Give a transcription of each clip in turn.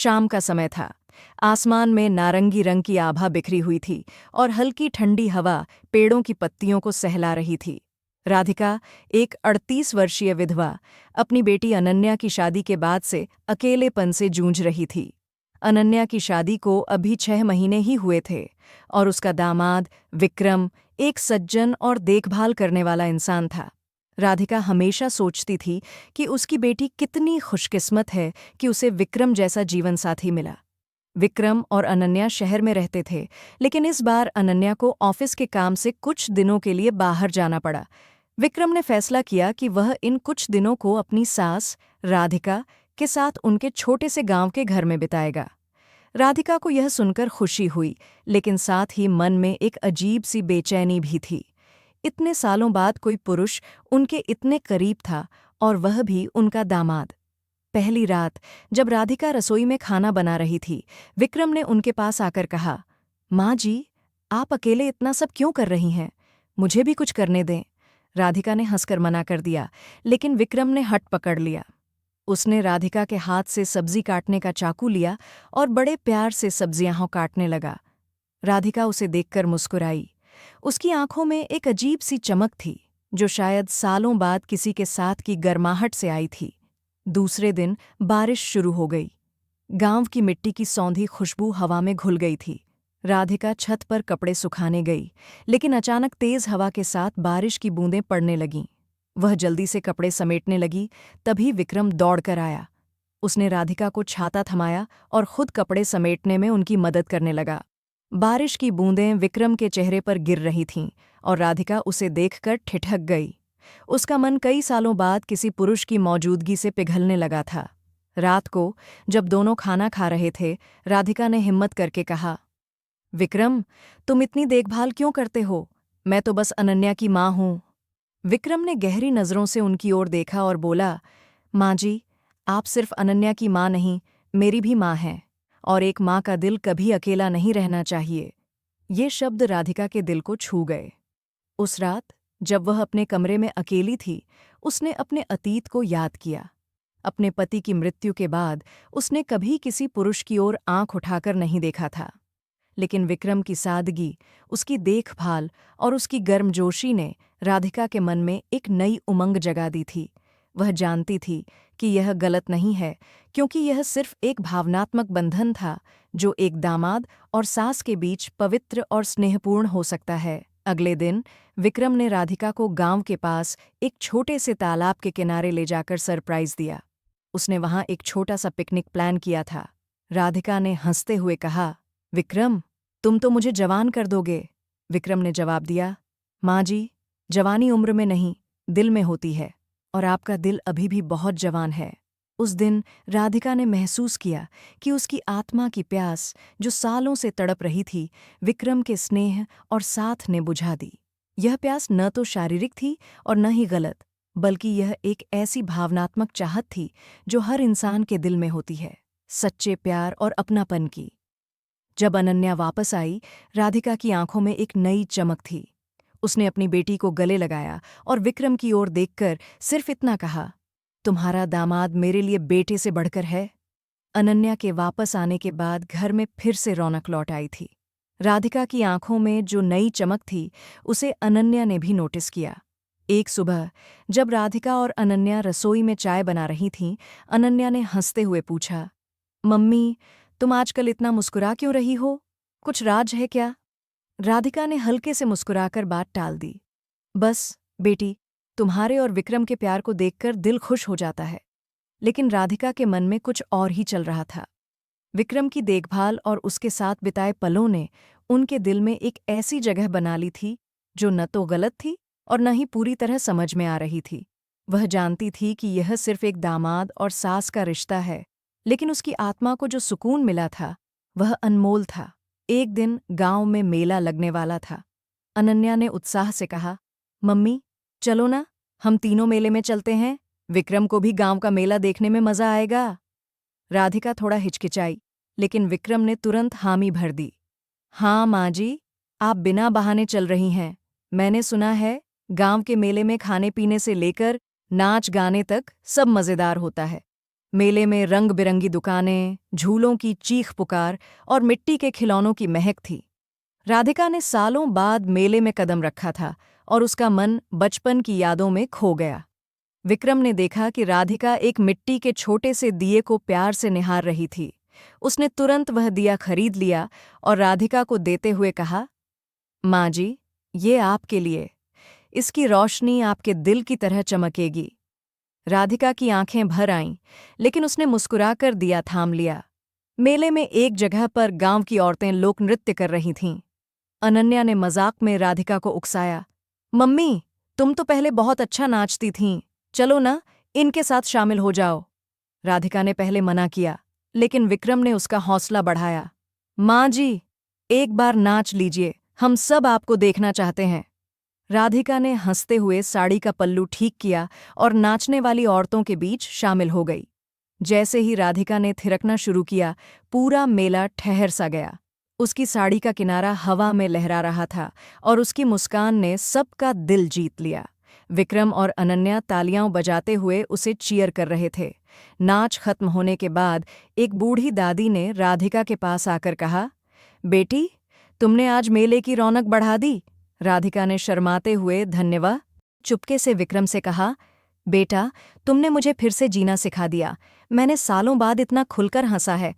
शाम का समय था। आसमान में नारंगी रंग की आभा बिखरी हुई थी और हल्की ठंडी हवा पेड़ों की पत्तियों को सहला रही थी। राधिका, एक 38 वर्षीय विधवा, अपनी बेटी अनन्या की शादी के बाद से अकेलेपन से जूझ रही थी। अनन्या की शादी को अभी 6 महीने ही हुए थे और उसका दामाद विक्रम एक सज्जन और देखभाल करने वाला इंसान था। राधिका हमेशा सोचती थी कि उसकी बेटी कितनी खुशकिस्मत है कि उसे विक्रम जैसा जीवनसाथी मिला। विक्रम और अनन्या शहर में रहते थे, लेकिन इस बार अनन्या को ऑफिस के काम से कुछ दिनों के लिए बाहर जाना पड़ा। विक्रम ने फैसला किया कि वह इन कुछ दिनों को अपनी सास राधिका के साथ उनके छोटे से गांव के घर में बिताएगा। राधिका को यह सुनकर खुशी हुई, लेकिन साथ ही मन में एक अजीब सी बेचैनी भी थी। इतने सालों बाद कोई पुरुष उनके इतने करीब था, और वह भी उनका दामाद। पहली रात जब राधिका रसोई में खाना बना रही थी, विक्रम ने उनके पास आकर कहा, माँ जी, आप अकेले इतना सब क्यों कर रही हैं? मुझे भी कुछ करने दें। राधिका ने हंसकर मना कर दिया, लेकिन विक्रम ने हट पकड़ लिया। उसने राधिका के हाथ से सब्जी काटने का चाकू लिया और बड़े प्यार से सब्जियां काटने लगा। राधिका उसे देखकर मुस्कुराई। उसकी आंखों में एक अजीब सी चमक थी, जो शायद सालों बाद किसी के साथ की गर्माहट से आई थी। दूसरे दिन बारिश शुरू हो गई। गांव की मिट्टी की सौंधी खुशबू हवा में घुल गई थी। राधिका छत पर कपड़े सुखाने गई, लेकिन अचानक तेज हवा के साथ बारिश की बूंदें पड़ने लगीं। वह जल्दी से कपड़े समेटने लगी, तभी विक्रम दौड़कर आया। उसने राधिका को छाता थमाया और खुद कपड़े समेटने में उनकी मदद करने लगा। बारिश की बूंदें विक्रम के चेहरे पर गिर रही थीं और राधिका उसे देखकर ठिठक गई। उसका मन कई सालों बाद किसी पुरुष की मौजूदगी से पिघलने लगा था। रात को जब दोनों खाना खा रहे थे, राधिका ने हिम्मत करके कहा, विक्रम, तुम इतनी देखभाल क्यों करते हो? मैं तो बस अनन्या की माँ हूँ। विक्रम ने गहरी नज़रों से उनकी ओर देखा और बोला, माँ जी, आप सिर्फ अनन्या की माँ नहीं, मेरी भी माँ हैं, और एक माँ का दिल कभी अकेला नहीं रहना चाहिए। ये शब्द राधिका के दिल को छू गए। उस रात जब वह अपने कमरे में अकेली थी, उसने अपने अतीत को याद किया। अपने पति की मृत्यु के बाद उसने कभी किसी पुरुष की ओर आंख उठाकर नहीं देखा था, लेकिन विक्रम की सादगी, उसकी देखभाल और उसकी गर्मजोशी ने राधिका के मन में एक नई उमंग जगा दी थी। वह जानती थी कि यह गलत नहीं है, क्योंकि यह सिर्फ एक भावनात्मक बंधन था जो एक दामाद और सास के बीच पवित्र और स्नेहपूर्ण हो सकता है। अगले दिन विक्रम ने राधिका को गांव के पास एक छोटे से तालाब के किनारे ले जाकर सरप्राइज दिया। उसने वहां एक छोटा सा पिकनिक प्लान किया था। राधिका ने हंसते हुए कहा, विक्रम, तुम तो मुझे जवान कर दोगे। विक्रम ने जवाब दिया, माँ जी, जवानी उम्र में नहीं, दिल में होती है, और आपका दिल अभी भी बहुत जवान है। उस दिन राधिका ने महसूस किया कि उसकी आत्मा की प्यास, जो सालों से तड़प रही थी, विक्रम के स्नेह और साथ ने बुझा दी। यह प्यास न तो शारीरिक थी और न ही गलत, बल्कि यह एक ऐसी भावनात्मक चाहत थी जो हर इंसान के दिल में होती है, सच्चे प्यार और अपनापन की। जब अनन्या वापस आई, राधिका की आंखों में एक नई चमक थी। उसने अपनी बेटी को गले लगाया और विक्रम की ओर देखकर सिर्फ इतना कहा, तुम्हारा दामाद मेरे लिए बेटे से बढ़कर है। अनन्या के वापस आने के बाद घर में फिर से रौनक लौट आई थी। राधिका की आंखों में जो नई चमक थी, उसे अनन्या ने भी नोटिस किया। एक सुबह जब राधिका और अनन्या रसोई में चाय बना रही थीं, अनन्या ने हंसते हुए पूछा, मम्मी, तुम आजकल इतना मुस्कुरा क्यों रही हो? कुछ राज है क्या? राधिका ने हल्के से मुस्कुराकर बात टाल दी, बस बेटी, तुम्हारे और विक्रम के प्यार को देखकर दिल खुश हो जाता है। लेकिन राधिका के मन में कुछ और ही चल रहा था। विक्रम की देखभाल और उसके साथ बिताए पलों ने उनके दिल में एक ऐसी जगह बना ली थी जो न तो गलत थी और न ही पूरी तरह समझ में आ रही थी। वह जानती थी कि यह सिर्फ एक दामाद और सास का रिश्ता है, लेकिन उसकी आत्मा को जो सुकून मिला था, वह अनमोल था। एक दिन गांव में मेला लगने वाला था। अनन्या ने उत्साह से कहा, मम्मी, चलो ना, हम तीनों मेले में चलते हैं। विक्रम को भी गांव का मेला देखने में मजा आएगा। राधिका थोड़ा हिचकिचाई, लेकिन विक्रम ने तुरंत हामी भर दी। हाँ माँ जी, आप बिना बहाने चल रही हैं। मैंने सुना है गांव के मेले में खाने पीने से लेकर नाच गाने तक सब मजेदार होता है। मेले में रंग बिरंगी दुकानें, झूलों की चीख पुकार और मिट्टी के खिलौनों की महक थी। राधिका ने सालों बाद मेले में कदम रखा था और उसका मन बचपन की यादों में खो गया। विक्रम ने देखा कि राधिका एक मिट्टी के छोटे से दिए को प्यार से निहार रही थी। उसने तुरंत वह दिया खरीद लिया और राधिका को देते हुए कहा, माँ जी, ये आपके लिए। इसकी रोशनी आपके दिल की तरह चमकेगी। राधिका की आंखें भर आईं, लेकिन उसने मुस्कुराकर दिया थाम लिया। मेले में एक जगह पर गांव की औरतें लोक नृत्य कर रही थीं। अनन्या ने मजाक में राधिका को उकसाया, मम्मी, तुम तो पहले बहुत अच्छा नाचती थीं, चलो ना, इनके साथ शामिल हो जाओ। राधिका ने पहले मना किया, लेकिन विक्रम ने उसका हौसला बढ़ाया। माँ जी, एक बार नाच लीजिए, हम सब आपको देखना चाहते हैं। राधिका ने हंसते हुए साड़ी का पल्लू ठीक किया और नाचने वाली औरतों के बीच शामिल हो गई। जैसे ही राधिका ने थिरकना शुरू किया, पूरा मेला ठहर सा गया। उसकी साड़ी का किनारा हवा में लहरा रहा था और उसकी मुस्कान ने सबका दिल जीत लिया। विक्रम और अनन्या तालियां बजाते हुए उसे चीयर कर रहे थे। नाच खत्म होने के बाद एक बूढ़ी दादी ने राधिका के पास आकर कहा, बेटी, तुमने आज मेले की रौनक बढ़ा दी। राधिका ने शर्माते हुए धन्यवाद चुपके से विक्रम से कहा, बेटा, तुमने मुझे फिर से जीना सिखा दिया। मैंने सालों बाद इतना खुलकर हंसा है।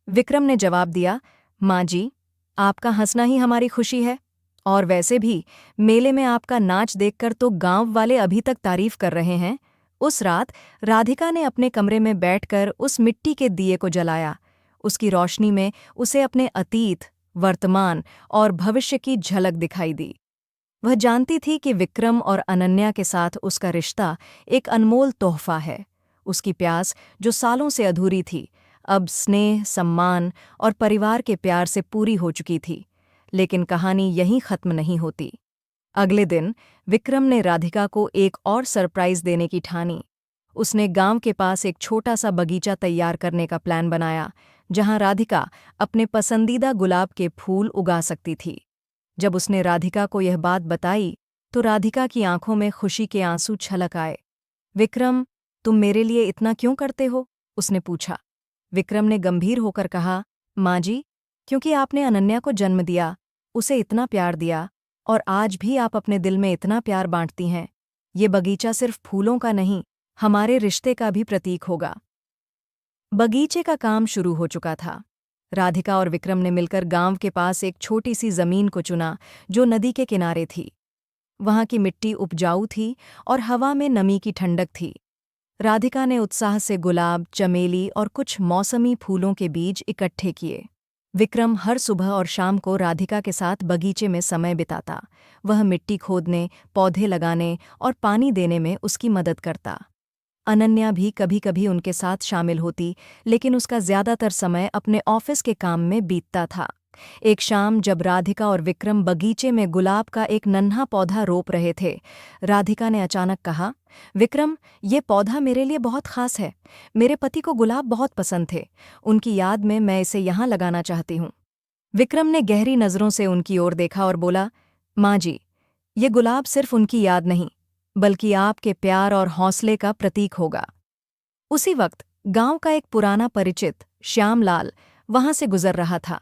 विक्रम ने जवाब दिया, माँ जी, आपका हंसना ही हमारी खुशी है। और वैसे भी मेले में आपका नाच देखकर तो गांव वाले अभी तक तारीफ कर रहे हैं। उस रात राधिका ने अपने कमरे में बैठकर उस मिट्टी के दिए को जलाया। उसकी रोशनी में उसे अपने अतीत, वर्तमान और भविष्य की झलक दिखाई दी। वह जानती थी कि विक्रम और अनन्या के साथ उसका रिश्ता एक अनमोल तोहफा है। उसकी प्यास, जो सालों से अधूरी थी, अब स्नेह, सम्मान और परिवार के प्यार से पूरी हो चुकी थी। लेकिन कहानी यहीं खत्म नहीं होती। अगले दिन विक्रम ने राधिका को एक और सरप्राइज देने की ठानी। उसने गांव के पास एक छोटा सा बगीचा तैयार करने का प्लान बनाया, जहां राधिका अपने पसंदीदा गुलाब के फूल उगा सकती थी। जब उसने राधिका को यह बात बताई, तो राधिका की आंखों में खुशी के आंसू छलक आए। विक्रम, तुम मेरे लिए इतना क्यों करते हो? उसने पूछा। विक्रम ने गंभीर होकर कहा, माँ जी, क्योंकि आपने अनन्या को जन्म दिया, उसे इतना प्यार दिया, और आज भी आप अपने दिल में इतना प्यार बांटती हैं। ये बगीचा सिर्फ फूलों का नहीं, हमारे रिश्ते का भी प्रतीक होगा। बगीचे का काम शुरू हो चुका था। राधिका और विक्रम ने मिलकर गांव के पास एक छोटी सी जमीन को चुना, जो नदी के किनारे थी। वहां की मिट्टी उपजाऊ थी और हवा में नमी की ठंडक थी। राधिका ने उत्साह से गुलाब, चमेली और कुछ मौसमी फूलों के बीज इकट्ठे किए। विक्रम हर सुबह और शाम को राधिका के साथ बगीचे में समय बिताता। वह मिट्टी खोदने, पौधे लगाने और पानी देने में उसकी मदद करता। अनन्या भी कभी कभी उनके साथ शामिल होती, लेकिन उसका ज्यादातर समय अपने ऑफिस के काम में बीतता था। एक शाम जब राधिका और विक्रम बगीचे में गुलाब का एक नन्हा पौधा रोप रहे थे, राधिका ने अचानक कहा, विक्रम, ये पौधा मेरे लिए बहुत खास है। मेरे पति को गुलाब बहुत पसंद थे। उनकी याद में मैं इसे यहाँ लगाना चाहती हूँ। विक्रम ने गहरी नज़रों से उनकी ओर देखा और बोला, माँ जी, ये गुलाब सिर्फ उनकी याद नहीं, बल्कि आपके प्यार और हौसले का प्रतीक होगा। उसी वक्त गांव का एक पुराना परिचित, श्यामलाल, वहां से गुजर रहा था।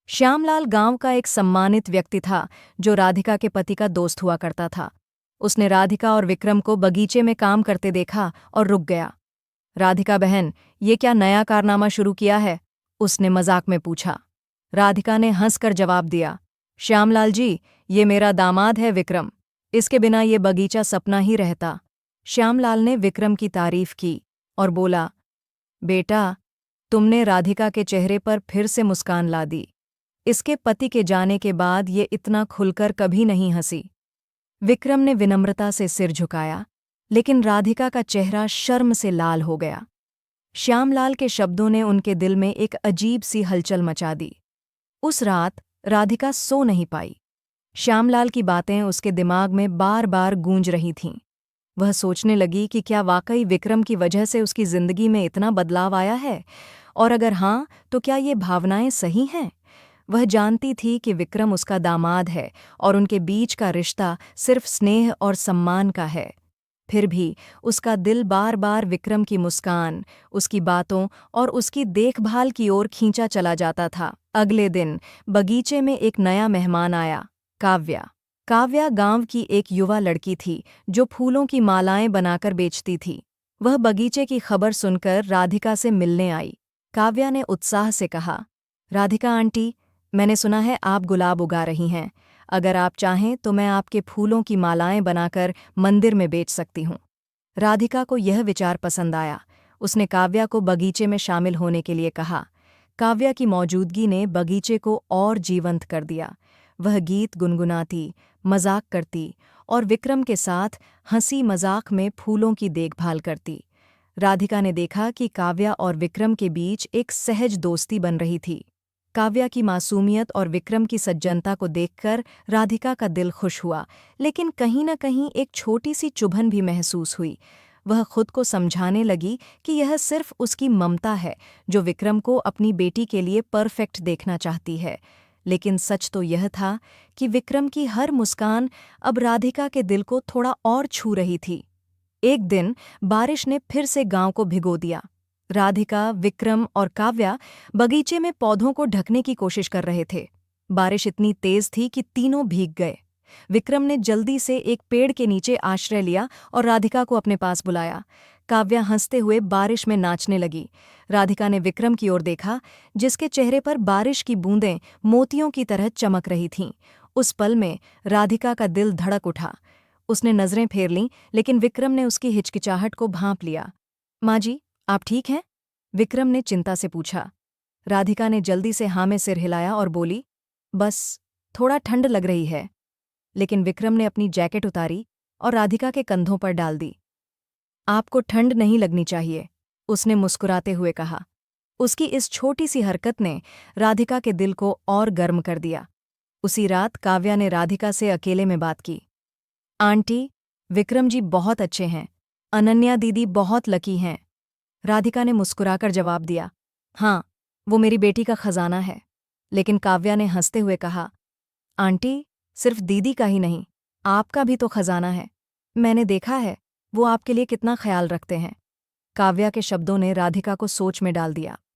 श्यामलाल गांव का एक सम्मानित व्यक्ति था, जो राधिका के पति का दोस्त हुआ करता था। उसने राधिका और विक्रम को बगीचे में काम करते देखा और रुक गया। राधिका बहन, ये क्या नया कारनामा शुरू किया है? उसने मजाक में पूछा। राधिका ने हंसकर जवाब दिया, श्यामलाल जी, ये मेरा दामाद है विक्रम। इसके बिना ये बगीचा सपना ही रहता। श्यामलाल ने विक्रम की तारीफ की और बोला, बेटा, तुमने राधिका के चेहरे पर फिर से मुस्कान ला दी। इसके पति के जाने के बाद ये इतना खुलकर कभी नहीं हंसी। विक्रम ने विनम्रता से सिर झुकाया, लेकिन राधिका का चेहरा शर्म से लाल हो गया। श्यामलाल के शब्दों ने उनके दिल में एक अजीब सी हलचल मचा दी। उस रात राधिका सो नहीं पाई। श्यामलाल की बातें उसके दिमाग में बार बार गूंज रही थीं। वह सोचने लगी कि क्या वाकई विक्रम की वजह से उसकी जिंदगी में इतना बदलाव आया है, और अगर हाँ, तो क्या ये भावनाएं सही हैं? वह जानती थी कि विक्रम उसका दामाद है और उनके बीच का रिश्ता सिर्फ स्नेह और सम्मान का है। फिर भी उसका दिल बार बार विक्रम की मुस्कान, उसकी बातों और उसकी देखभाल की ओर खींचा चला जाता था। अगले दिन बगीचे में एक नया मेहमान आया, काव्या। काव्या गांव की एक युवा लड़की थी जो फूलों की मालाएं बनाकर बेचती थी। वह बगीचे की खबर सुनकर राधिका से मिलने आई। काव्या ने उत्साह से कहा, राधिका आंटी, मैंने सुना है आप गुलाब उगा रही हैं। अगर आप चाहें तो मैं आपके फूलों की मालाएं बनाकर मंदिर में बेच सकती हूँ। राधिका को यह विचार पसंद आया। उसने काव्या को बगीचे में शामिल होने के लिए कहा। काव्या की मौजूदगी ने बगीचे को और जीवंत कर दिया। वह गीत गुनगुनाती, मजाक करती और विक्रम के साथ हंसी मजाक में फूलों की देखभाल करती। राधिका ने देखा कि काव्या और विक्रम के बीच एक सहज दोस्ती बन रही थी। काव्या की मासूमियत और विक्रम की सज्जनता को देखकर राधिका का दिल खुश हुआ, लेकिन कहीं न कहीं एक छोटी सी चुभन भी महसूस हुई। वह खुद को समझाने लगी कि यह सिर्फ उसकी ममता है, जो विक्रम को अपनी बेटी के लिए परफेक्ट देखना चाहती है। लेकिन सच तो यह था कि विक्रम की हर मुस्कान अब राधिका के दिल को थोड़ा और छू रही थी। एक दिन बारिश ने फिर से गांव को भिगो दिया। राधिका, विक्रम और काव्या बगीचे में पौधों को ढकने की कोशिश कर रहे थे। बारिश इतनी तेज थी कि तीनों भीग गए। विक्रम ने जल्दी से एक पेड़ के नीचे आश्रय लिया और राधिका को अपने पास बुलाया। काव्या हंसते हुए बारिश में नाचने लगी। राधिका ने विक्रम की ओर देखा, जिसके चेहरे पर बारिश की बूंदें मोतियों की तरह चमक रही थीं। उस पल में राधिका का दिल धड़क उठा। उसने नजरें फेर लीं, लेकिन विक्रम ने उसकी हिचकिचाहट को भांप लिया। माँ जी, आप ठीक हैं? विक्रम ने चिंता से पूछा। राधिका ने जल्दी से हाँ में सिर हिलाया और बोली, बस थोड़ा ठंड लग रही है। लेकिन विक्रम ने अपनी जैकेट उतारी और राधिका के कंधों पर डाल दी। आपको ठंड नहीं लगनी चाहिए, उसने मुस्कुराते हुए कहा। उसकी इस छोटी सी हरकत ने राधिका के दिल को और गर्म कर दिया। उसी रात काव्या ने राधिका से अकेले में बात की। आंटी, विक्रम जी बहुत अच्छे हैं। अनन्या दीदी बहुत लकी हैं। राधिका ने मुस्कुराकर जवाब दिया, हाँ, वो मेरी बेटी का खजाना है। लेकिन काव्या ने हंसते हुए कहा, आंटी, सिर्फ दीदी का ही नहीं, आपका भी तो खजाना है। मैंने देखा है वो आपके लिए कितना ख्याल रखते हैं। काव्या के शब्दों ने राधिका को सोच में डाल दिया।